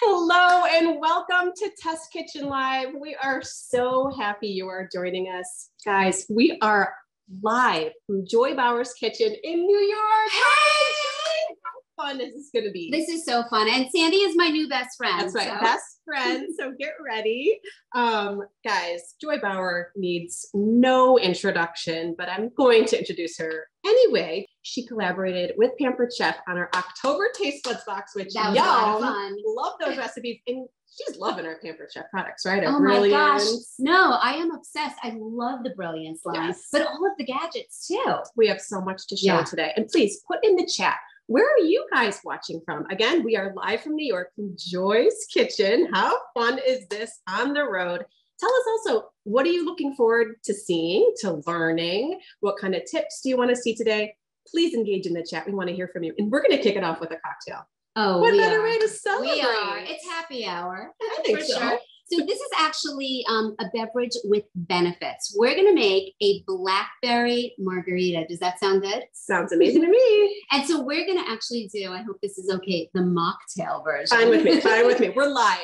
Hello and welcome to Test Kitchen Live. We are so happy you are joining us. Guys, we are live from Joy Bauer's kitchen in New York. Hey! How fun is this going to be? This is so fun. And Sandy is my new best friend. That's right, best friend. So get ready. Guys, Joy Bauer needs no introduction, but I'm going to introduce her anyway. She collaborated with Pampered Chef on our October Taste Buds box, which that was a lot of fun. Love those recipes. And she's loving our Pampered Chef products, right? Oh my gosh. No, I am obsessed. I love the Brilliance line, but all of the gadgets too. We have so much to show today. And please put in the chat, where are you guys watching from? Again, we are live from New York from Joy's Kitchen. How fun is this on the road? Tell us also, what are you looking forward to seeing, to learning? What kind of tips do you want to see today? Please engage in the chat. We want to hear from you. And we're going to kick it off with a cocktail. Oh, what better way to celebrate? We are. It's happy hour. I think so. Sure. So this is actually a beverage with benefits. We're going to make a blackberry margarita. Does that sound good? Sounds amazing to me. And so we're going to actually do, I hope this is okay, the mocktail version. Fine with me. Fine with me. We're live.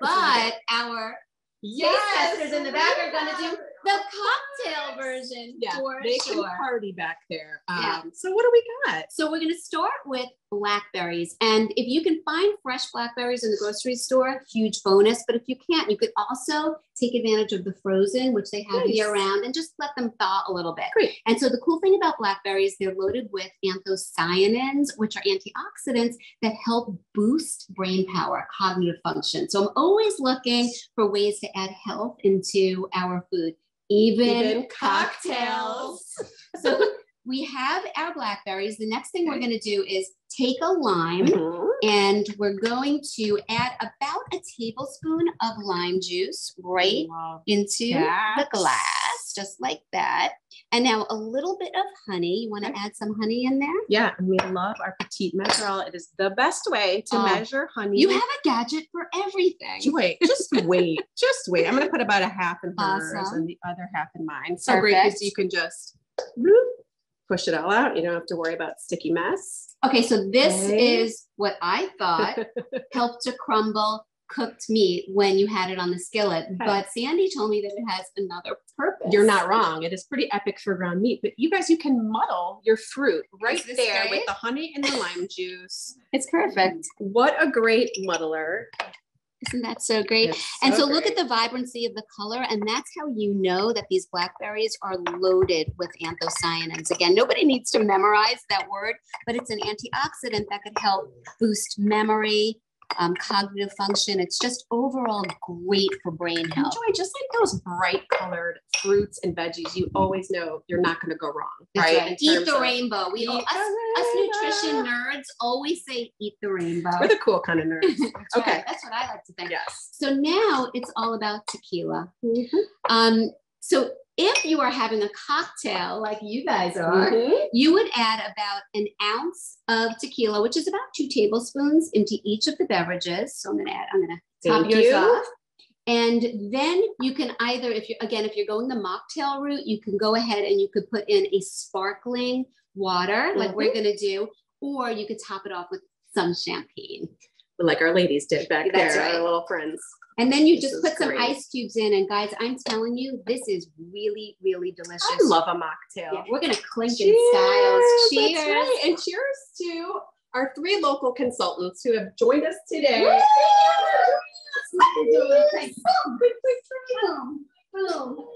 But our testers in the back are going to do the cocktail version. Yeah, for they sure. can party back there. So what do we got? So we're going to start with blackberries. And if you can find fresh blackberries in the grocery store, huge bonus. But if you can't, you could also take advantage of the frozen, which they have year round, and just let them thaw a little bit. Great. And so the cool thing about blackberries, they're loaded with anthocyanins, which are antioxidants that help boost brain power, cognitive function. So I'm always looking for ways to add health into our food. Even cocktails. So we have our blackberries. The next thing we're going to do is take a lime and we're going to add about a tablespoon of lime juice right into the glass, just like that. And now a little bit of honey. You want to add some honey in there? Yeah, and we love our petite measure. It is the best way to measure honey. You have a gadget for everything. Joy, just wait. Just wait. I'm going to put about a half in hers and the other half in mine. So great because you can just push it all out. You don't have to worry about sticky mess. Okay, so this is what I thought helped to crumble cooked meat when you had it on the skillet. But Sandy told me that it has another purpose. You're not wrong. It is pretty epic for ground meat. But you guys, you can muddle your fruit right there with the honey and the lime juice. It's perfect. What a great muddler. Isn't that so great? And so look at the vibrancy of the color, and that's how you know that these blackberries are loaded with anthocyanins. Again, nobody needs to memorize that word, but it's an antioxidant that could help boost memory, cognitive function. It's just overall great for brain health. Joy, just like those bright colored fruits and veggies, you always know you're not going to go wrong. That's right? Eat the rainbow. We us nutrition nerds always say eat the rainbow. We're the cool kind of nerds. That's right. That's what I like to think. Yes. So now it's all about tequila. So if you are having a cocktail like you guys are, you would add about an ounce of tequila, which is about 2 tablespoons into each of the beverages. So I'm going to top yours off. And then you can either, if you're going the mocktail route, you can go ahead and you could put in a sparkling water like we're going to do, or you could top it off with some champagne. Like our ladies did back there, right. Our little friends. And then you just put some ice cubes in. And guys, I'm telling you, this is really, really delicious. I love a mocktail. Yeah, we're going to clink in styles. Cheers. That's right. And cheers to our 3 local consultants who have joined us today. Boom, boom, boom.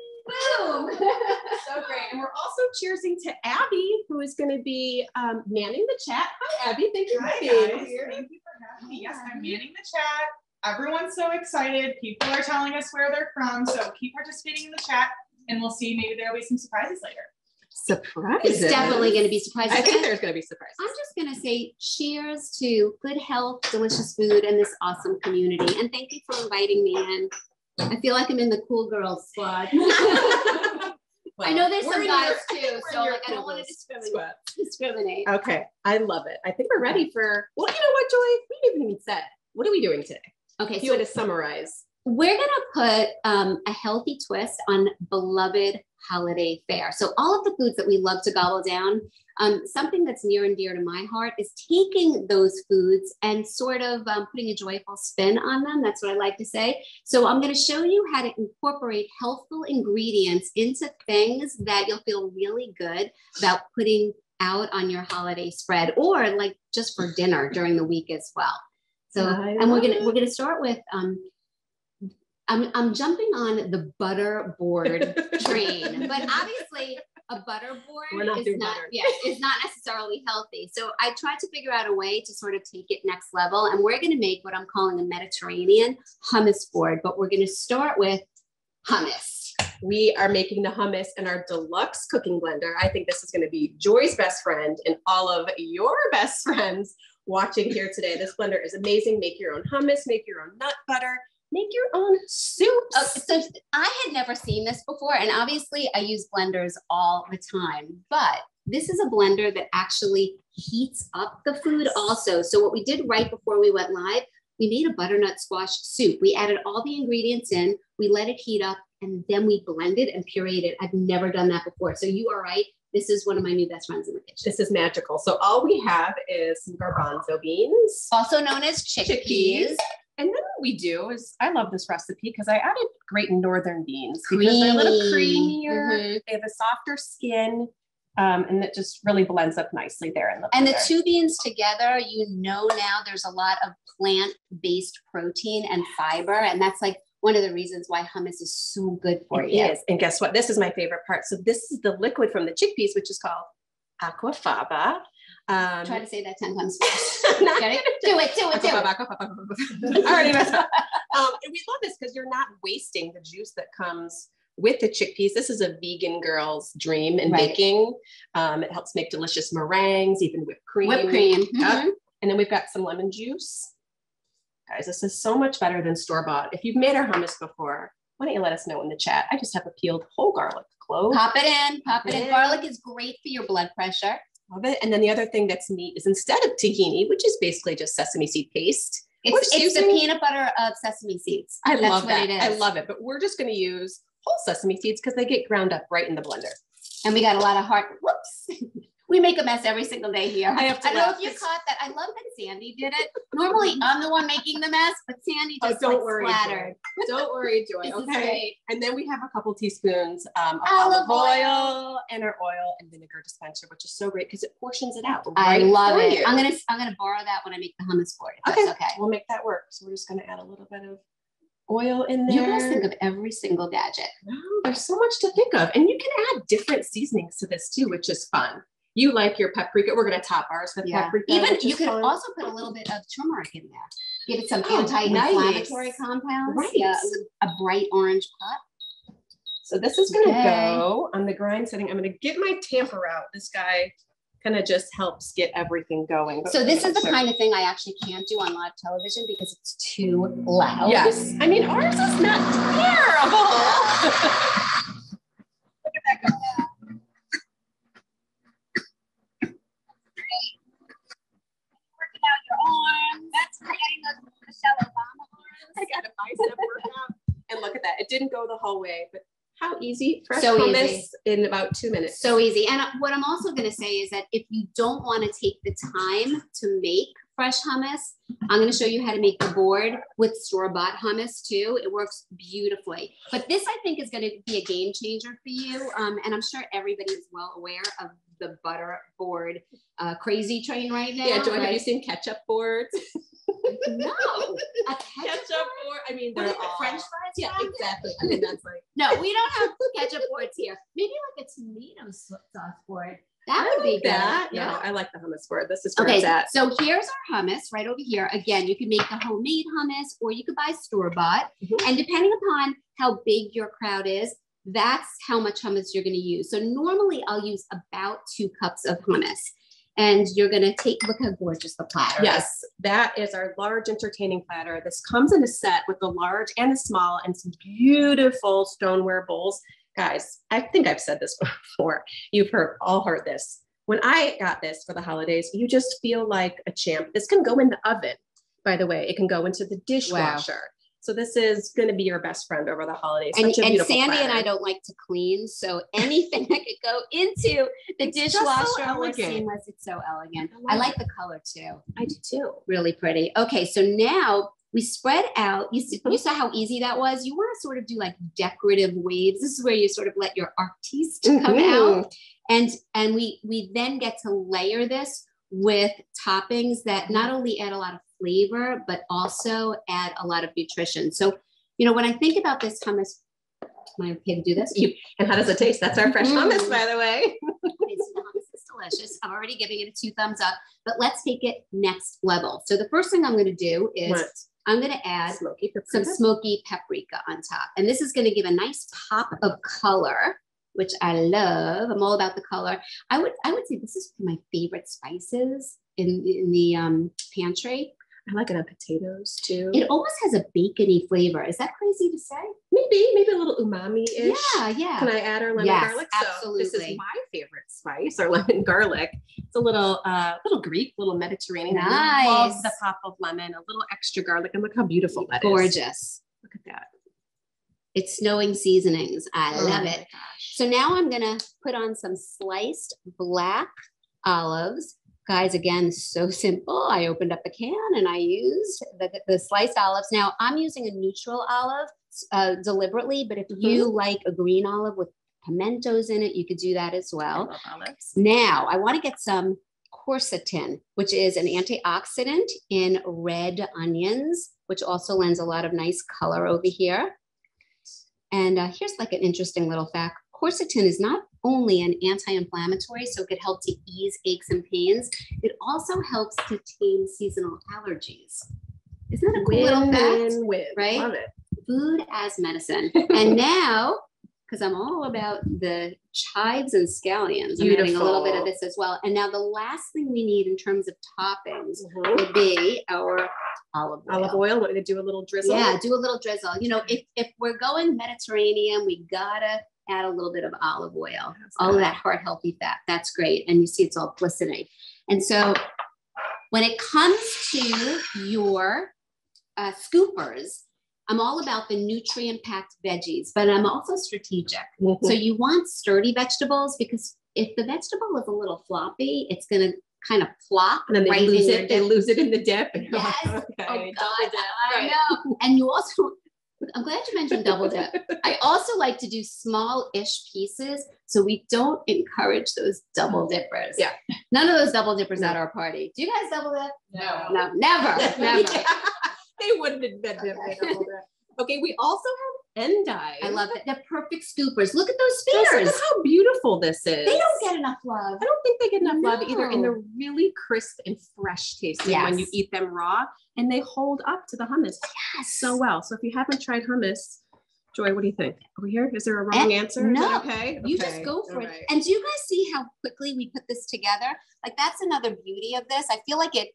So great. And we're also cheersing to Abby, who is going to be manning the chat. Hi, Abby. Thank you for being here. Thank you for having me. Yes, I'm manning the chat. Everyone's so excited. People are telling us where they're from. So keep participating in the chat and we'll see. Maybe there'll be some surprises later. Surprises. It's definitely going to be surprises. I think there's going to be surprises. I'm just going to say cheers to good health, delicious food, and this awesome community. And thank you for inviting me in. I feel like I'm in the cool girls squad. I know there's some guys too, so like, I don't want to discriminate. Okay, I love it. I think we're ready for, well, you know what, Joy? We haven't even said, what are we doing today? Okay, if you had to summarize We're going to put a healthy twist on beloved holiday fare. So all of the foods that we love to gobble down, something that's near and dear to my heart is taking those foods and sort of putting a joyful spin on them. That's what I like to say. So I'm going to show you how to incorporate healthful ingredients into things that you'll feel really good about putting out on your holiday spread, or like just for dinner during the week as well. So, and we're gonna start with I'm jumping on the butter board train, but obviously a butter board is not necessarily healthy. So I tried to figure out a way to sort of take it next level, and we're going to make what I'm calling a Mediterranean hummus board, but we're going to start with hummus. We are making the hummus in our deluxe cooking blender. I think this is going to be Joy's best friend and all of your best friends watching here today. This blender is amazing. Make your own hummus, make your own nut butter, make your own soups. So I had never seen this before, and obviously I use blenders all the time, but this is a blender that actually heats up the food also. So what we did right before we went live, we made a butternut squash soup. We added all the ingredients in, we let it heat up, and then we blended and pureed it. I've never done that before. So you are right. This is one of my new best friends in the kitchen. This is magical. So all we have is some garbanzo beans, also known as chickpeas. And then what we do is, I love this recipe because I added Great Northern beans because they're a little creamier. They have a softer skin, and it just really blends up nicely there in the blender. And the two beans together, you know, now there's a lot of plant-based protein and fiber, and that's like one of the reasons why hummus is so good for you. It is. And guess what? This is my favorite part. So this is the liquid from the chickpeas, which is called aquafaba. Try to say that 10 times fast. Get it? Do it. I already messed up. And we love this because you're not wasting the juice that comes with the chickpeas. This is a vegan girl's dream in baking. It helps make delicious meringues, even whipped cream. Mm-hmm. And then we've got some lemon juice. Guys, this is so much better than store-bought. If you've made our hummus before, why don't you let us know in the chat? I just have a peeled whole garlic clove. Pop it in. Garlic is great for your blood pressure. Love it. And then the other thing that's neat is instead of tahini, which is basically just sesame seed paste, it's the peanut butter of sesame seeds. I love that. I love it. But we're just going to use whole sesame seeds because they get ground up right in the blender. And we got a lot of whoops. We make a mess every single day here. I don't know if you caught that. I love that Sandy did it. Normally I'm the one making the mess, but Sandy just splattered. Don't worry, Joy. Okay. And then we have a couple teaspoons of olive oil and our oil and vinegar dispenser, which is so great because it portions it out. I love it. I'm gonna borrow that when I make the hummus board. Okay. We'll make that work. So we're just gonna add a little bit of oil in there. You guys think of every single gadget. No, there's so much to think of. And you can add different seasonings to this too, which is fun. You like your paprika. We're going to top ours with paprika. Even you could also put a little bit of turmeric in there. Give it some anti-inflammatory compounds. Right. Yeah, a bright orange pop. So this is going to go on the grind setting. I'm going to get my tamper out. This guy kind of just helps get everything going. So this is the kind of thing I actually can't do on live television because it's too loud. Yes. I mean, ours is not terrible. Look at that go. That's creating those Michelle Obama arms. I got a bicep workout. And look at that. It didn't go the whole way, but how easy. Fresh so hummus easy. In about 2 minutes. So easy. And what I'm also going to say is that if you don't want to take the time to make fresh hummus, I'm going to show you how to make the board with store-bought hummus too. It works beautifully. But this, I think, is going to be a game changer for you. And I'm sure everybody is well aware of the butter board crazy train right now. Yeah, Joy, have you seen ketchup boards? No, a ketchup board. I mean, they're all French fries. Yeah, exactly. I mean, that's like no, we don't have ketchup boards here. Maybe like a tomato sauce board. That would be good. Yeah, I like the hummus board. This is where it's at. So here's our hummus right over here. Again, you can make the homemade hummus or you could buy store-bought. And depending upon how big your crowd is, that's how much hummus you're going to use. So normally I'll use about 2 cups of hummus. And you're going to look how gorgeous the platter is. Yes, that is our large entertaining platter. This comes in a set with the large and the small and some beautiful stoneware bowls. Guys, I think I've said this before. You've all heard this. When I got this for the holidays, you just feel like a champ. This can go in the oven, by the way. It can go into the dishwasher. So this is going to be your best friend over the holidays. And Such a beautiful Sandy platter. and I don't like to clean, so anything that could go into the dishwasher or seamless, it's so elegant. I like the color too. I do too. Really pretty. Okay, so now we spread out. You saw how easy that was? You want to sort of do like decorative waves. This is where you sort of let your artiste come out. And we then get to layer this with toppings that not only add a lot of flavor, but also add a lot of nutrition. So, you know, when I think about this hummus, am I okay to do this? And how does it taste? That's our fresh hummus, by the way. Okay, so the hummus is delicious. I'm already giving it a 2 thumbs up, but let's take it next level. So the first thing I'm going to do is I'm going to add some smoky paprika on top. And this is going to give a nice pop of color, which I love. I'm all about the color. I would say this is my favorite spices in the pantry. I like it on potatoes too. It almost has a bacony flavor. Is that crazy to say? Maybe a little umami-ish. Yeah. Can I add our lemon garlic? Absolutely. So this is my favorite spice, our lemon garlic. It's a little Greek, little Mediterranean. Nice. I love the pop of lemon, a little extra garlic, and look how beautiful that is. Gorgeous. Look at that. It's snowing seasonings. I love it. So now I'm going to put on some sliced black olives. Guys, again, so simple. I opened up a can and I used the sliced olives. Now I'm using a neutral olive deliberately, but if you like a green olive with pimentos in it, you could do that as well. I love olives. Now I want to get some quercetin, which is an antioxidant in red onions, which also lends a lot of nice color over here. And here's like an interesting little fact. Quercetin is not only an anti-inflammatory, so it could help to ease aches and pains. It also helps to tame seasonal allergies. Isn't that a cool little fact? Right? Love it. Food as medicine. And now, because I'm all about the chives and scallions, I'm adding a little bit of this as well. And now the last thing we need in terms of toppings would be our olive oil. Olive oil, want me to do a little drizzle? Yeah, do a little drizzle. You know, if we're going Mediterranean, we gotta add a little bit of olive oil. All of that heart healthy fat. That's great. And you see it's all glistening. And so when it comes to your scoopers, I'm all about the nutrient-packed veggies, but I'm also strategic. So you want sturdy vegetables because if the vegetable is a little floppy, it's going to kind of plop. And then they right lose in it. They lose it in the dip. Yes. Okay. Oh God, I know. And you also, I'm glad you mentioned double dip. I also like to do small-ish pieces so we don't encourage those double dippers. Yeah. None of those double dippers at our party. Do you guys double dip? No, never. Yeah. They wouldn't invent them. Okay, we also have endive. I love it. They're perfect scoopers. Look at those spears. Look how beautiful this is. They don't get enough love. I don't think they get enough love either. And they're really crisp and fresh tasting when you eat them raw, and they hold up to the hummus so well. So if you haven't tried hummus, Joy, what do you think? Over here? Is there a wrong answer? No. Is that okay? You just go for it. And do you guys see how quickly we put this together? Like that's another beauty of this. I feel like it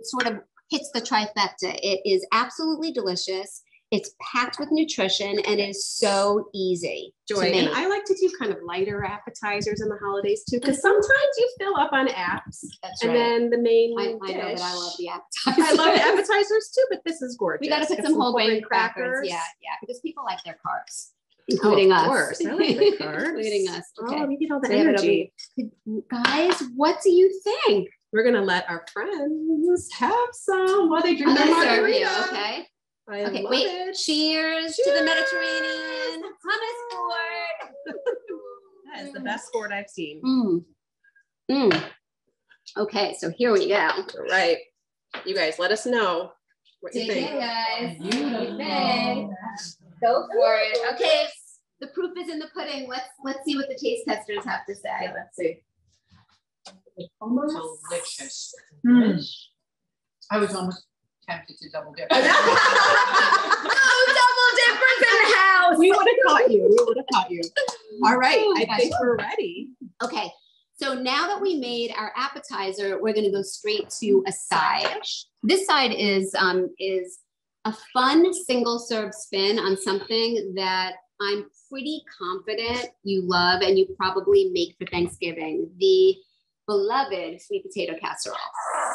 sort of hits the trifecta. It is absolutely delicious. It's packed with nutrition and it is so easy. Joy, and I like to do kind of lighter appetizers in the holidays too, because sometimes you fill up on apps. That's and right. then the main I dish. know that I love the appetizers. I love the appetizers too, but this is gorgeous. We got to put some whole grain crackers. Yeah, because people like their carbs, including us. Of course, I like the carbs. including us. Okay. Oh, we get all the energy. Guys, what do you think? We're gonna let our friends have some while they drink their margarita. Okay. Okay, wait. It. Cheers to the Mediterranean hummus board. That is the best board I've seen. Okay, so here we go. All right. You guys, let us know what you think. Guys. Go for it. Okay, the proof is in the pudding. Let's see what the taste testers have to say. Yeah, let's see. Almost delicious. I was almost tempted to double dip. No double dippers in the house. We would have caught you. All right, I think we're ready. Okay, so now that we made our appetizer, we're going to go straight to a side. This side is a fun single serve spin on something that I'm pretty confident you love and you probably make for Thanksgiving. The beloved sweet potato casserole.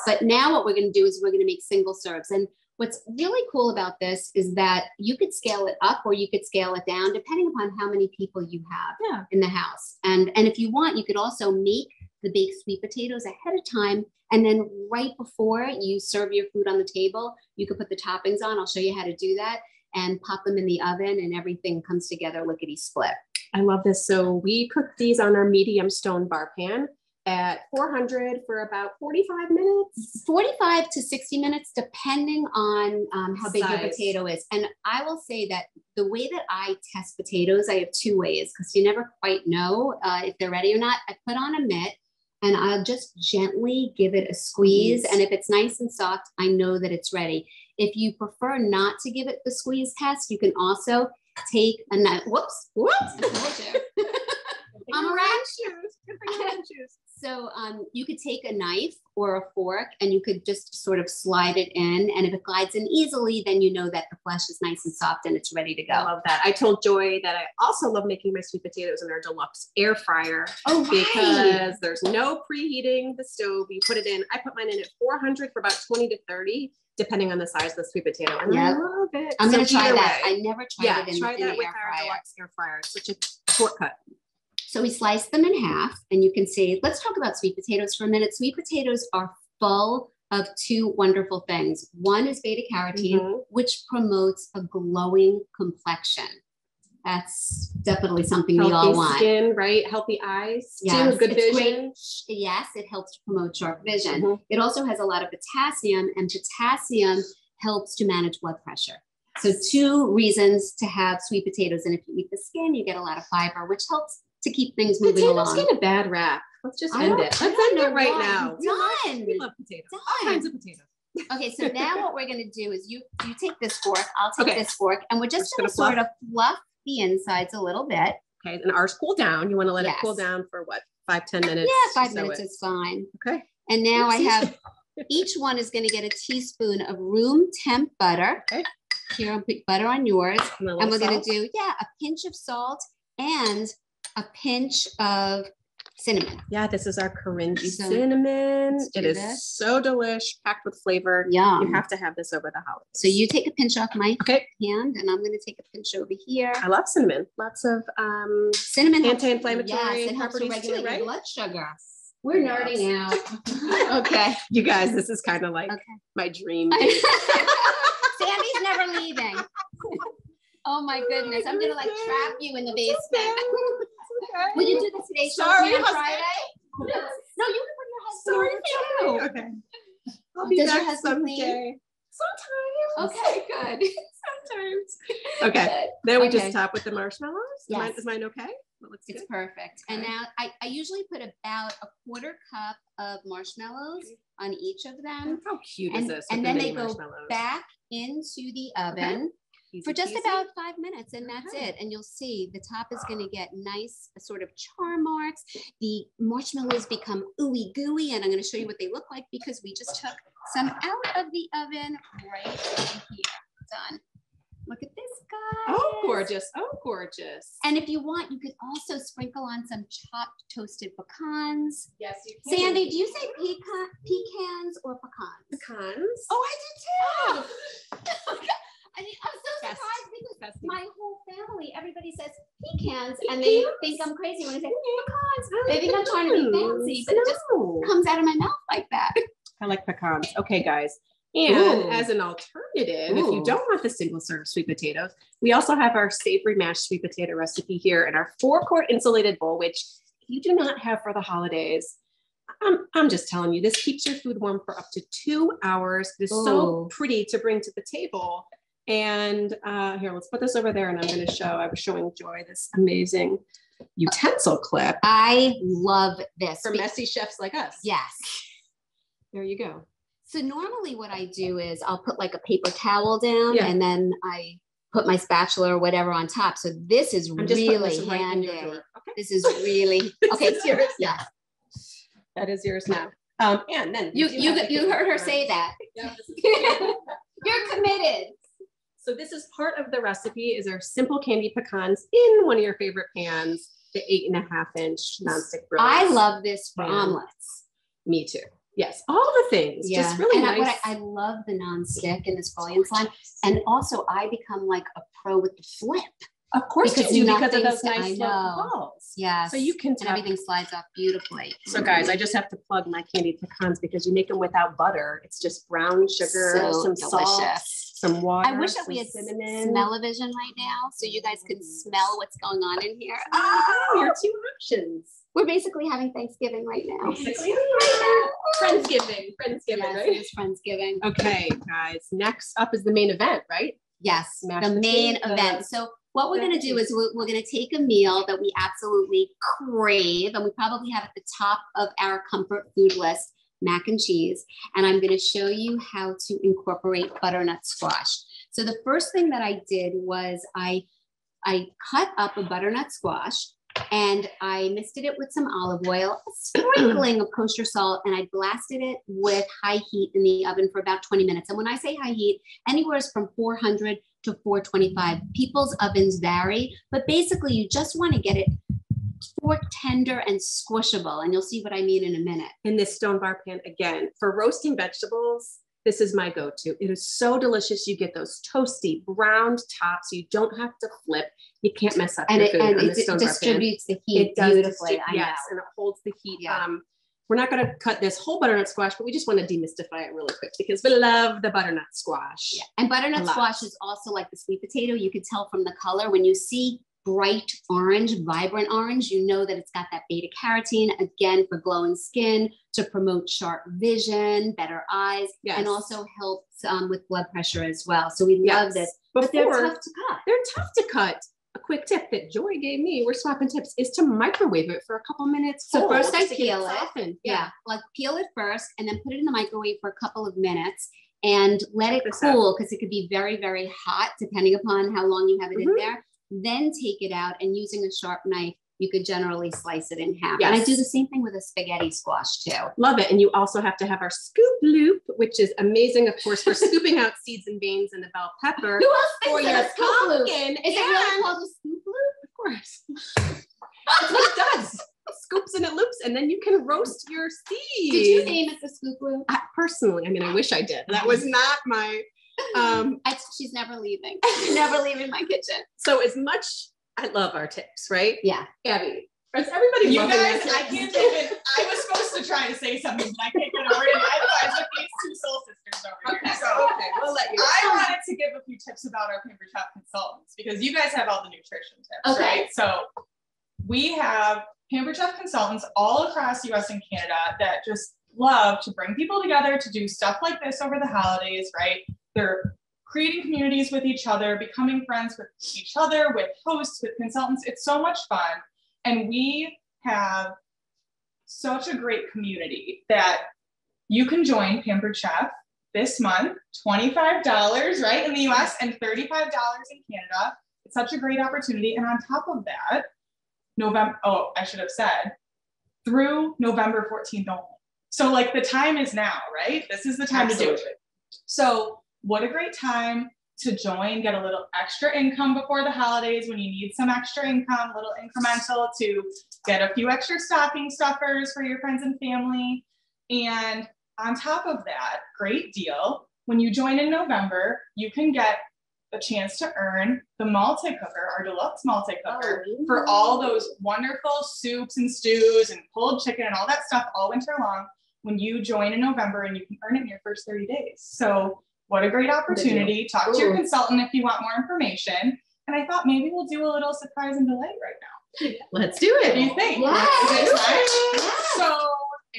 But now what we're going to do is we're going to make single serves. And What's really cool about this is that you could scale it up or you could scale it down depending upon how many people you have in the house. And if you want, you could also make the baked sweet potatoes ahead of time. And then right before you serve your food on the table, you could put the toppings on. I'll show you how to do that and pop them in the oven and everything comes together lickety split. I love this. So we cook these on our medium stone bar pan at 400 for about 45 minutes. 45 to 60 minutes, depending on how big your Size. potato is. And I will say that the way that I test potatoes, I have two ways because you never quite know if they're ready or not. I put on a mitt and I'll just gently give it a squeeze. And if it's nice and soft, I know that it's ready. If you prefer not to give it the squeeze test, you can also take a knife. Whoops. I'm around shoes. Good thing you're wearing shoes. So you could take a knife or a fork and you could just sort of slide it in. And if it glides in easily, then you know that the flesh is nice and soft and it's ready to go. I love that. I told Joy that I also love making my sweet potatoes in our deluxe air fryer. Oh, right. Because there's no preheating the stove. You put it in. I put mine in at 400 for about 20 to 30, depending on the size of the sweet potato. And I love it. I'm going to try either that. way. I never tried it in try the that with air our fryer. deluxe air fryer. It's such a shortcut. So we slice them in half and you can see, let's talk about sweet potatoes for a minute. Sweet potatoes are full of two wonderful things. One is beta carotene, which promotes a glowing complexion. That's definitely something we all want. Healthy skin, right? Healthy eyes, yes, good vision. Great. Yes, it helps to promote sharp vision. It also has a lot of potassium, and potassium helps to manage blood pressure. So two reasons to have sweet potatoes. And if you eat the skin, you get a lot of fiber, which helps to keep things moving along. Potatoes get a bad rap. Let's just end it. Let's end it right now. Done. We love potatoes. All kinds of potatoes. Okay, so now what we're going to do is you take this fork, I'll take this fork, and we're just going to fluff. sort of fluff the insides a little bit. Okay, and ours cool down. You want to let it cool down for what, 5-10 minutes? Yeah, 5 minutes is fine. Okay. And now I have, each one is going to get a teaspoon of room temp butter. Okay. Here, I'll put butter on yours. And we're going to do, a pinch of salt and a pinch of cinnamon. Yeah, this is our Korinji cinnamon. It is so delish, packed with flavor. Yeah. You have to have this over the holidays. So you take a pinch off my hand, and I'm going to take a pinch over here. I love cinnamon. Lots of cinnamon anti-inflammatory it helps to regulate your blood sugar. We're nerding out. Okay. You guys, this is kind of like my dream. Sandy's never leaving. Oh my goodness. I'm going to trap you in the basement. Will you do the Today Show on Friday? No, you can bring your husband over too. Okay. I'll be back someday. Sometimes. Okay, good. Sometimes. Okay. Then we just top with the marshmallows. Yes. Is mine okay? It's perfect. And now I usually put about a quarter cup of marshmallows on each of them. How cute is this? And then they go back into the oven. For just about 5 minutes, and that's it. And you'll see the top is going to get nice sort of char marks. The marshmallows become ooey gooey, and I'm going to show you what they look like because we just took some out of the oven right here. Done. Look at this, guys. Oh, gorgeous. Oh, gorgeous. And if you want, you could also sprinkle on some chopped toasted pecans. Yes, you can. Sandy, do you say pecans or pecans? Pecans. Oh, I did too. I mean, I'm so surprised because my whole family, everybody says pecans, and they think I'm crazy when I say pecans. They think I'm trying to be fancy, but it just comes out of my mouth like that. I like pecans. Okay, guys. And as an alternative, if you don't want the single serve sweet potatoes, we also have our savory mashed sweet potato recipe here in our 4-quart insulated bowl, which you do not have for the holidays. I'm just telling you, this keeps your food warm for up to 2 hours. It's so pretty to bring to the table. And here, let's put this over there, and I'm going to show. I was showing Joy this amazing utensil clip. I love this. For messy chefs like us. Yes. There you go. So normally what I do is I'll put like a paper towel down and then I put my spatula or whatever on top. So this is really handy. This is really, okay. It's yours. Yeah. That is yours now. And then you heard her say that. Yeah, You're committed. So this is part of the recipe is our simple candied pecans in one of your favorite pans, the 8.5-inch nonstick grill. I love this for omelets. Me too. Yes, all the things. Yeah. Just really and nice. I love the non-stick in this foliant slime. And also I become like a pro with the flip. Of course Because you do, because of nothing's- those nice I little know. balls. Yeah. So you can and everything slides off beautifully. So guys, I just have to plug my candied pecans because you make them without butter. It's just brown sugar, So some delicious. salt, some water. I wish that we had cinnamon. smell-o-vision right now so you guys could smell what's going on in here. Oh, your two options. We're basically having Thanksgiving right now. Friendsgiving, Yes, right? it is Friendsgiving. Okay, guys. Next up is the main event, right? Yes, Mashed the main potatoes. event. So what we're going to do is we're going to take a meal that we absolutely crave and we probably have at the top of our comfort food list, mac and cheese. And I'm going to show you how to incorporate butternut squash. So the first thing that I did was I cut up a butternut squash and I misted it with some olive oil, a sprinkling of kosher salt, and I blasted it with high heat in the oven for about 20 minutes. And when I say high heat, anywhere from 400 to 425. People's ovens vary, but basically you just want to get it fork tender and squishable. And you'll see what I mean in a minute. In this stone bar pan, again, for roasting vegetables, this is my go-to. It is so delicious. You get those toasty, browned tops. You don't have to flip. You can't mess up your food on the stone bar pan. Distributes the heat It does beautifully. I know. Yes, and it holds the heat. Yeah. We're not going to cut this whole butternut squash, but we just want to demystify it really quick because we love the butternut squash. Yeah. And butternut squash is also like the sweet potato. You can tell from the color when you see bright orange, vibrant orange, you know that it's got that beta carotene, again, for glowing skin, to promote sharp vision, better eyes, and also helps with blood pressure as well. So we love this. But they're tough to cut. They're tough to cut. A quick tip that Joy gave me, we're swapping tips, is to microwave it for a couple minutes. So first I peel it. Yeah, like peel it first and then put it in the microwave for a couple of minutes and let it cool because it could be very, very hot depending upon how long you have it in there. Then take it out and using a sharp knife, you could generally slice it in half. And I do the same thing with a spaghetti squash too. Love it. And you also have to have our scoop loop, which is amazing, of course, for scooping out seeds and veins and the bell pepper. Who else for thinks your of a scoop loop? pumpkin? Is it really called a scoop loop? Of course. That's what it does. It scoops and it loops, and then you can roast your seeds. Did you name it the scoop loop? Personally, I mean, I wish I did. That was not my... She's never leaving. Never leaving my kitchen. So as much... I love our tips, right? Yeah. Abby, is everybody you loving guys, this? I can't even, I was supposed to try to say something, but I can't get over it. I with these two soul sisters over here. So we'll let you. I wanted to give a few tips about our Pampered Chef consultants because you guys have all the nutrition tips, right? So we have Pampered Chef consultants all across US and Canada that just love to bring people together to do stuff like this over the holidays, right? They're creating communities with each other, becoming friends with each other, with hosts, with consultants. It's so much fun. And we have such a great community that you can join Pampered Chef this month, $25, right, in the US and $35 in Canada. It's such a great opportunity. And on top of that, through November 14th only. So like the time is now, right? This is the time to do it. So what a great time to join, get a little extra income before the holidays when you need some extra income, a little incremental to get a few extra stocking stuffers for your friends and family. And on top of that, great deal, when you join in November, you can get a chance to earn the multi-cooker, our deluxe multi-cooker, for all those wonderful soups and stews and pulled chicken and all that stuff all winter long when you join in November, and you can earn it in your first 30 days. So what a great opportunity. Talk to your consultant if you want more information. And I thought maybe we'll do a little surprise and delight right now. Let's do it. What do you think? Yes. So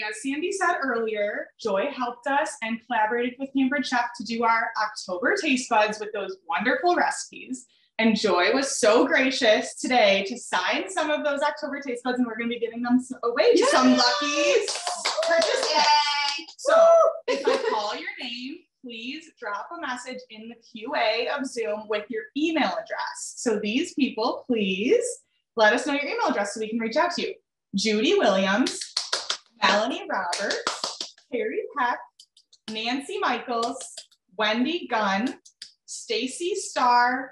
as Sandy said earlier, Joy helped us and collaborated with Pampered Chef to do our October taste buds with those wonderful recipes. And Joy was so gracious today to sign some of those October taste buds, and we're going to be giving them away to some lucky participants. So if I call your name, please drop a message in the QA of Zoom with your email address. So these people, please let us know your email address so we can reach out to you. Judy Williams, Melanie Roberts, Carrie Peck, Nancy Michaels, Wendy Gunn, Stacy Starr,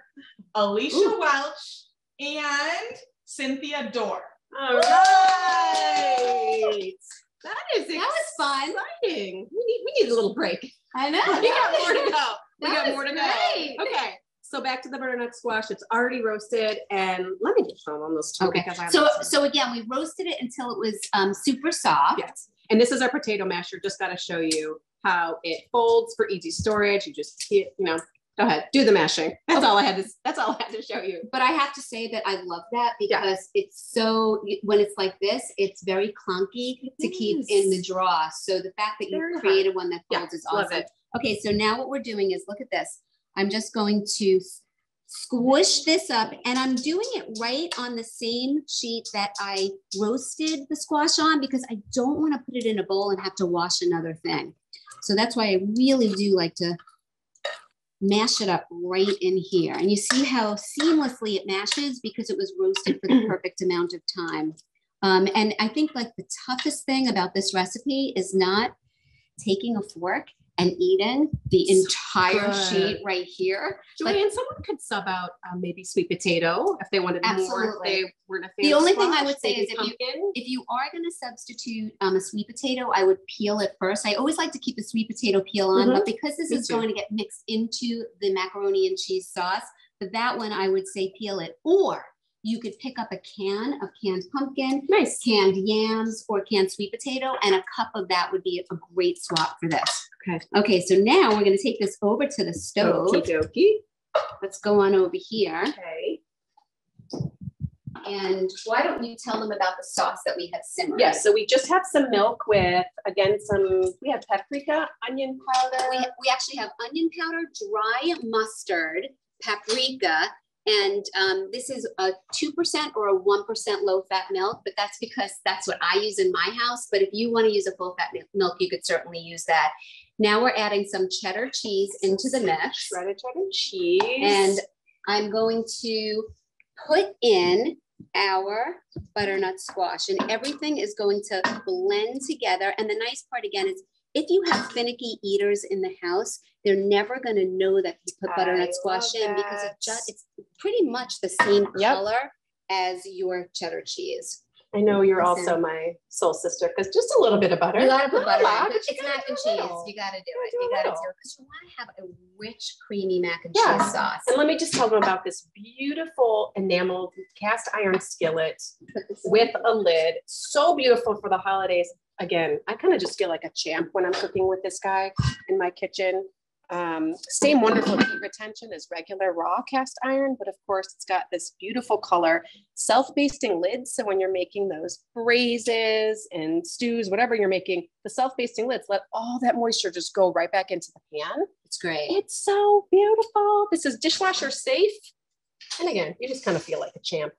Alicia Welch, and Cynthia Dorr. All right. was fun. Exciting. We need a little break. I know. We got more to go. Great. Okay. So back to the butternut squash. It's already roasted, and let me just film on those two. Okay. So again, we roasted it until it was super soft. Yes. And this is our potato masher. Just got to show you how it folds for easy storage. You just, go ahead, do the mashing. That's all I had to show you. But I have to say that I love that because it's so, when it's like this, it's very clunky to keep in the drawer. So the fact that you created one that folds is awesome. Love it. Okay, so now what we're doing is, look at this. I'm just going to squish this up, and I'm doing it right on the same sheet that I roasted the squash on, because I don't want to put it in a bowl and have to wash another thing. So that's why I really do like to mash it up right in here. And you see how seamlessly it mashes because it was roasted for the perfect amount of time. And I think like the toughest thing about this recipe is not taking a fork and eating the entire sheet right here. Joy, and someone could sub out maybe sweet potato if they wanted more. If they weren't a fan. The only thing I would say is if you are going to substitute a sweet potato, I would peel it first. I always like to keep the sweet potato peel on, but because this is going to get mixed into the macaroni and cheese sauce, for that one, I would say peel it. Or you could pick up a can of canned pumpkin, canned yams, or canned sweet potato, and a cup of that would be a great swap for this. Okay, so now we're going to take this over to the stove. Okie dokie. Let's go on over here. Okay. And why don't you tell them about the sauce that we have simmering? Yes, so we just have some milk with, again, we have paprika, onion powder. We actually have onion powder, dry mustard, paprika, and this is a 2% or a 1% low-fat milk, but that's because that's what I use in my house. But if you want to use a full-fat milk, you could certainly use that. Now we're adding some cheddar cheese into the mix. Shredded cheddar cheese. And I'm going to put in our butternut squash, and everything is going to blend together. And the nice part again is if you have finicky eaters in the house, they're never going to know that you put butternut squash in because it's pretty much the same color as your cheddar cheese. I know you're also my soul sister because just a little bit of butter. You gotta put butter in. It's mac and cheese. You gotta do it. You gotta do it because you want to have a rich, creamy mac and cheese sauce. And let me just tell them about this beautiful enameled cast iron skillet with a lid. So beautiful for the holidays. Again, I kind of just feel like a champ when I'm cooking with this guy in my kitchen. Same wonderful heat retention as regular raw cast iron, but of course it's got this beautiful color, self-basting lids. So when you're making those braises and stews, whatever you're making, the self-basting lids let all that moisture just go right back into the pan. It's great. It's so beautiful. This is dishwasher safe. And again, you just kind of feel like a champ.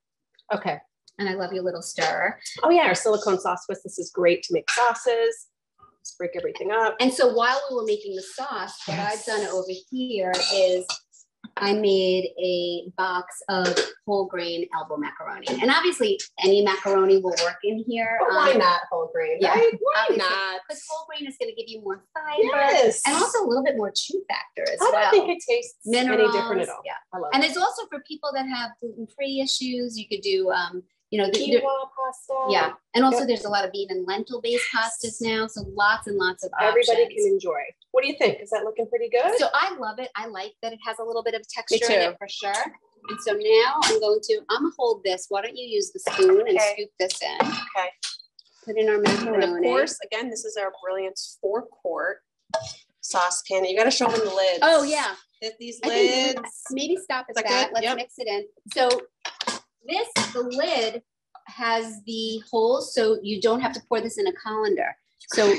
Okay. And I love your little stirrer. Oh yeah, our silicone sauce whisk. This is great to make sauces. Just break everything up. And so while we were making the sauce, what I've done over here is I made a box of whole grain elbow macaroni. And obviously any macaroni will work in here. But why not whole grain? Yeah, right? Why not? Because whole grain is going to give you more fiber and also a little bit more chew factor as well. I don't think it tastes Minerals, any different at all. Yeah. I love and it. it's also for people that have gluten-free issues. You could do quinoa pasta. Yeah. And also there's a lot of bean and lentil based pastas now. So lots and lots of options. Everybody can enjoy. What do you think? Is that looking pretty good? So I love it. I like that it has a little bit of texture in it for sure. And so now I'm going to hold this. Why don't you use the spoon and scoop this in? Okay. Put in our macaroni. And of course, again, this is our brilliant 4-quart saucepan. You got to show them the lids. Oh yeah. These lids. Maybe stop at that. Let's mix it in. So the lid has the holes, so you don't have to pour this in a colander. So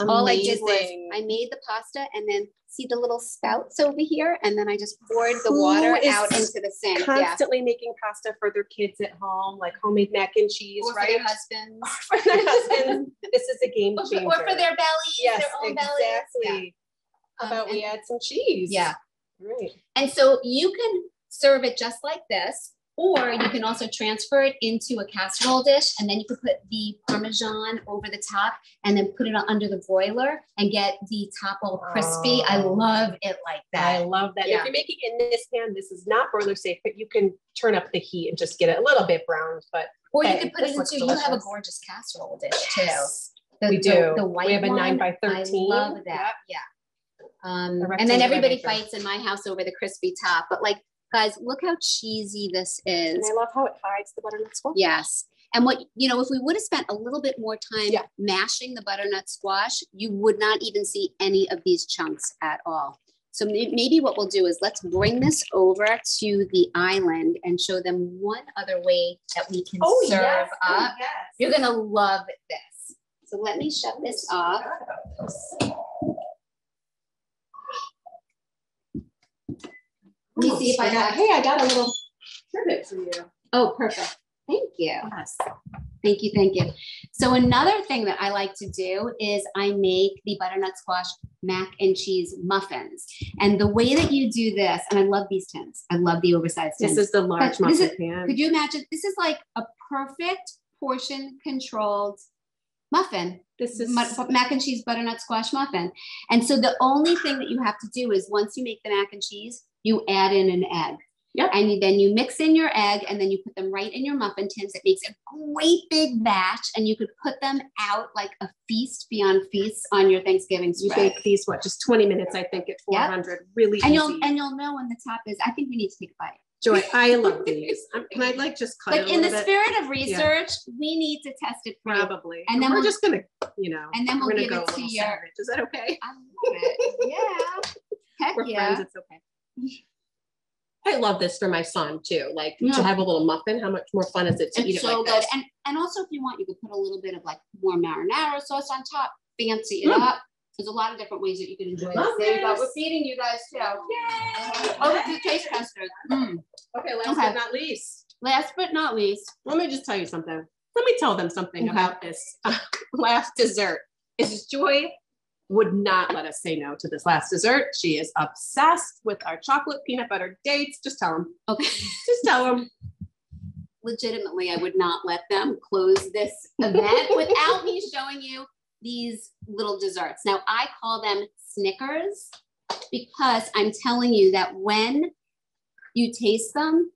all I did was I made the pasta and then see the little spouts over here, and then I just poured the water out into the sink. Constantly making pasta for their kids at home, like homemade mac and cheese, or right? For their husbands. Or for their husbands. This is a game changer. Or for their bellies, their own bellies. Exactly. How about we add some cheese? Yeah. Right. And so you can serve it just like this, or you can also transfer it into a casserole dish, and then you could put the Parmesan over the top and then put it under the broiler and get the top all crispy. I love it like that. I love that. Yeah. If you're making it in this pan, this is not broiler safe, but you can turn up the heat and just get it a little bit browned. But or you could put it into, you have a gorgeous casserole dish too. We do. The white we have a one, 9 by 13. I love that. Yep. Yeah. And then everybody fights in my house over the crispy top. But like, guys, look how cheesy this is. And I love how it hides the butternut squash. Yes. And what, you know, if we would have spent a little bit more time mashing the butternut squash, you would not even see any of these chunks at all. So maybe what we'll do is let's bring this over to the island and show them one other way that we can serve up. Yes. You're going to love this. So let me shut this off. Let me see if I have. Hey, I got a little trivet for you. Oh, perfect. Thank you. Yes. Thank you. Thank you. So another thing that I like to do is I make the butternut squash mac and cheese muffins. And the way that you do this, and I love these tins. I love the oversized tins. This is the large muffin pan. Could you imagine? This is like a perfect portion controlled muffin. This is mac and cheese butternut squash muffin. And so the only thing that you have to do is once you make the mac and cheese, you add in an egg. Yep. And then you mix in your egg and then you put them right in your muffin tins. It makes a great big batch and you could put them out like a feast beyond feasts on your Thanksgiving spread. You bake these, what, just 20 minutes, I think, at 400. Really and easy. You'll know when the top is. I think we need to take a bite. Joy, I love these. Can I like just cut it a little bit? Like in the spirit of research, we need to test it for probably. And then we're just gonna, you know, and then we'll give it to your. Savage. Is that okay? I love it. Yeah. Heck we're friends. It's okay. I love this for my son too. Like to have a little muffin. How much more fun is it to eat it like good. this? And also, if you want, you could put a little bit of like more marinara sauce on top. Fancy it up. There's a lot of different ways that you can enjoy this. There you go. We're feeding you guys too. Yay! Oh, the taste testers. Okay, last but not least. Last but not least. Let me just tell you something. Let me tell them something about this last dessert. Is Joy would not let us say no to this last dessert. She is obsessed with our chocolate peanut butter dates. Just tell them. Okay. Just tell them. Legitimately, I would not let them close this event without me showing you these little desserts. Now, I call them Snickers because I'm telling you that when you taste them,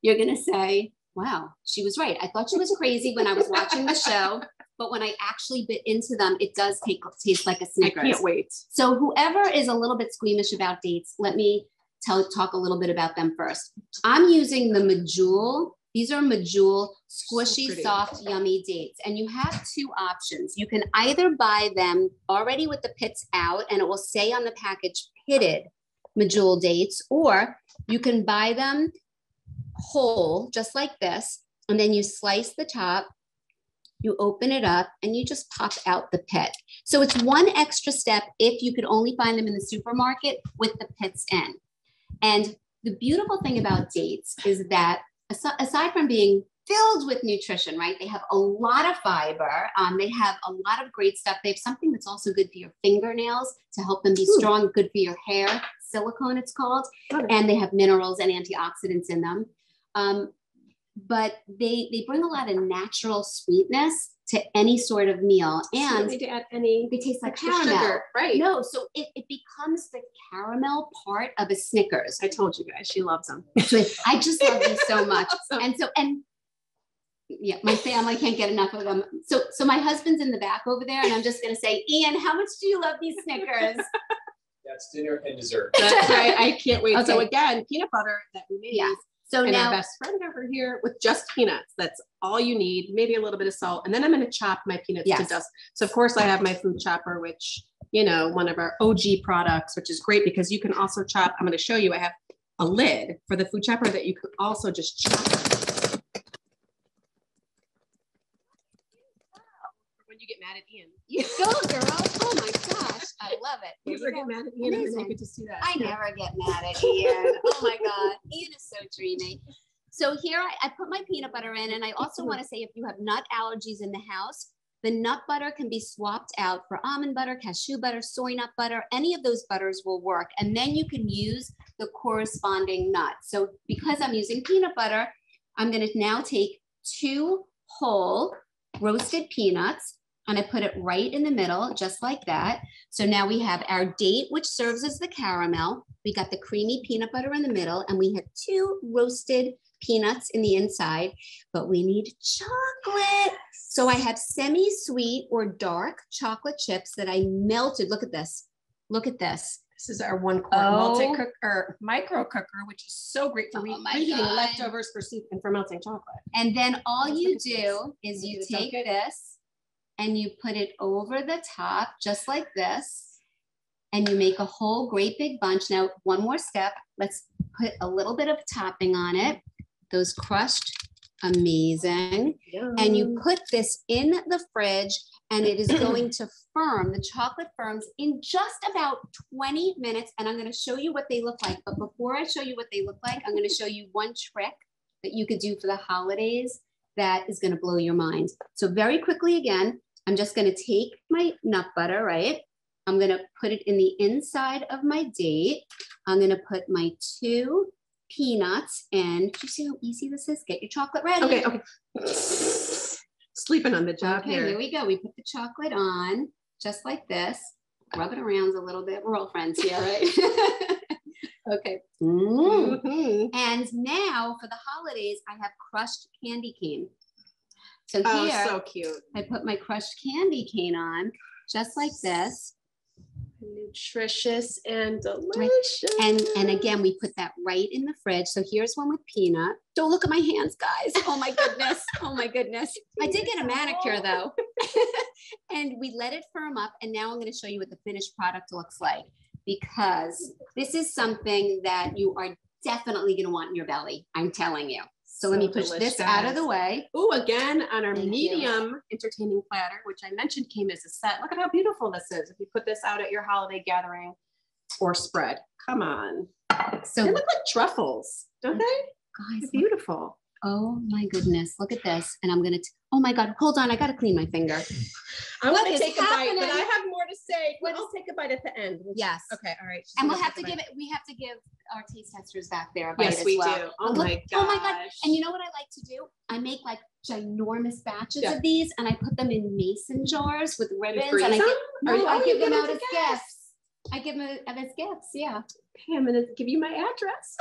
you're going to say, wow, she was right. I thought she was crazy when I was watching the show. But when I actually bit into them, it does taste like a Snickers. I can't wait. So whoever is a little bit squeamish about dates, let me talk a little bit about them first. I'm using the Medjool. These are Medjool squishy, soft, yummy dates. And you have two options. You can either buy them already with the pits out, and it will say on the package, pitted Medjool dates, or you can buy them whole, just like this, and then you slice the top, you open it up, and you just pop out the pit. So it's one extra step if you could only find them in the supermarket with the pits in. And the beautiful thing about dates is that aside from being filled with nutrition, right? They have a lot of fiber. They have a lot of great stuff. They have something that's also good for your fingernails to help them be strong, good for your hair, silicone it's called. And they have minerals and antioxidants in them. But they bring a lot of natural sweetness to any sort of meal. And you don't need to add any they taste like caramel. Sugar, right? No, so it becomes the caramel part of a Snickers. I told you guys, she loves them. I just love these so much. And yeah, my family can't get enough of them. So my husband's in the back over there, and I'm just gonna say, Ian, how much do you love these Snickers? That's dinner and dessert. That's right. I can't wait. Okay. So again, peanut butter that we made. Yeah. So and now our best friend over here with just peanuts. That's all you need. Maybe a little bit of salt. And then I'm going to chop my peanuts to dust. So of course I have my food chopper, which, you know, one of our OG products, which is great because you can also chop. I'm going to show you, I have a lid for the food chopper that you can also just chop. When you get mad at Ian. You go, girl. Oh my gosh. I love it. You ever get mad at Ian and then you get to see that? I never get mad at Ian. Oh my God. Ian is so dreamy. So here I put my peanut butter in, and I also want to say if you have nut allergies in the house, the nut butter can be swapped out for almond butter, cashew butter, soy nut butter. Any of those butters will work. And then you can use the corresponding nut. So because I'm using peanut butter, I'm going to now take 2 whole roasted peanuts. and I put it right in the middle, just like that. So now we have our date, which serves as the caramel. We got the creamy peanut butter in the middle, and we have 2 roasted peanuts in the inside, but we need chocolate. So I have semi-sweet or dark chocolate chips that I melted. Look at this. Look at this. This is our 1 quart multi-cook or micro cooker, which is so great for reheating leftovers for soup and for melting chocolate. And then all you do is you take this and you put it over the top, just like this, and you make a whole great big bunch. Now, one more step. Let's put a little bit of topping on it. Those crushed, amazing. Yum. And you put this in the fridge, and it is going to firm. The chocolate firms in just about 20 minutes. And I'm going to show you what they look like. But before I show you what they look like, I'm going to show you one trick that you could do for the holidays that is going to blow your mind. So very quickly again, I'm just going to take my nut butter, right? I'm going to put it in the inside of my date. I'm going to put my 2 peanuts in. Do you see how easy this is? Get your chocolate ready. Okay, okay. Sleeping on the job okay, here. Here we go. We put the chocolate on just like this. Rub it around a little bit. We're all friends here, right? Okay. Mm-hmm. And now for the holidays, I have crushed candy cane. So here, so cute. I put my crushed candy cane on just like this. Nutritious and delicious. And again, we put that right in the fridge. So here's one with peanut. Don't look at my hands, guys. Oh my goodness. Oh my goodness. I did get a manicure though. And we let it firm up. And now I'm going to show you what the finished product looks like, because this is something that you are definitely going to want in your belly. I'm telling you. So let me push this out of the way. Oh, again, on our medium entertaining platter, which I mentioned came as a set. Look at how beautiful this is. If you put this out at your holiday gathering or spread, come on. So they look like truffles, don't they? Guys, they're beautiful. Oh my goodness, look at this. And I'm gonna, oh my God, hold on, I gotta clean my finger. I want to take a bite, but I have more to say. Let's take a bite at the end. Yes. Okay, all right. And we'll have to give it, we have to give our taste testers back there a bite as well. Yes, we do. Oh my gosh. Oh my God. And you know what I like to do? I make like ginormous batches of these, and I put them in mason jars with ribbons, and I give them out as gifts. I give them as gifts, yeah. Okay, I'm gonna give you my address.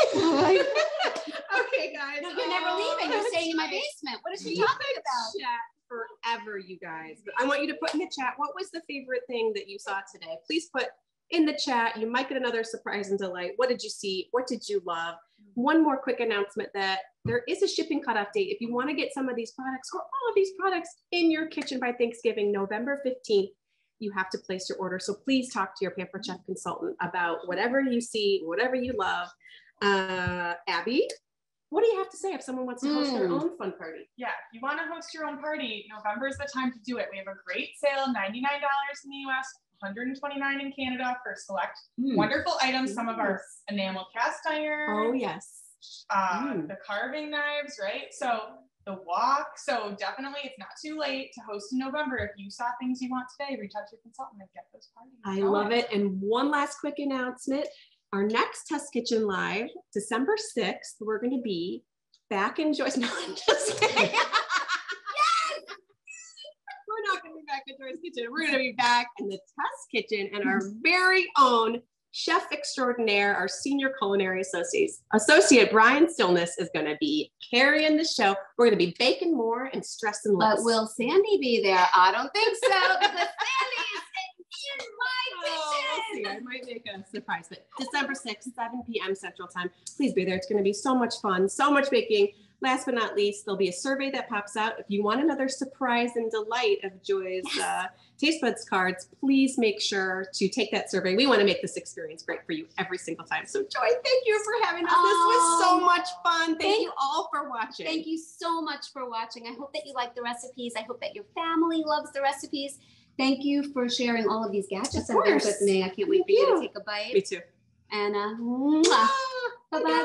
Okay, guys. No, you're never leaving. You're staying in my basement. What is she talking about? Chat forever, you guys. But I want you to put in the chat, what was the favorite thing that you saw today? Please put in the chat. You might get another surprise and delight. What did you see? What did you love? One more quick announcement that there is a shipping cutoff date. If you want to get some of these products or all of these products in your kitchen by Thanksgiving, November 15th, you have to place your order. So please talk to your Pampered Chef consultant about whatever you see, whatever you love. Abby, what do you have to say if someone wants to host their own fun party? Yeah, if you want to host your own party, November is the time to do it. We have a great sale, $99 in the US, $129 in Canada for select wonderful items. Some of our enamel cast iron. Oh, yes. The carving knives, right? So the wok. So definitely it's not too late to host in November. If you saw things you want today, reach out to your consultant and get those parties. I love it. And one last quick announcement. Our next Test Kitchen Live, December 6th, we're going to be back in Joy's. No, I'm just kidding. Yes! We're not going to be back in Joy's kitchen. We're going to be back in the Test Kitchen, and our very own chef extraordinaire, our senior culinary associate Brian Stillness is going to be carrying the show. We're going to be baking more and stressing less. But will Sandy be there? I don't think so, because Sandy is in my kitchen. We'll see. I might make a surprise, but December 6th, 7 p.m. Central Time. Please be there. It's going to be so much fun, so much baking. Last but not least, there'll be a survey that pops out. If you want another surprise and delight of Joy's Taste Buds cards, please make sure to take that survey. We want to make this experience great for you every single time. So Joy, thank you for having us. This was so much fun. Thank you all for watching. Thank you so much for watching. I hope that you like the recipes. I hope that your family loves the recipes. Thank you for sharing all of these gadgets and things with me. I can't wait for you to take a bite. Me too. And bye-bye.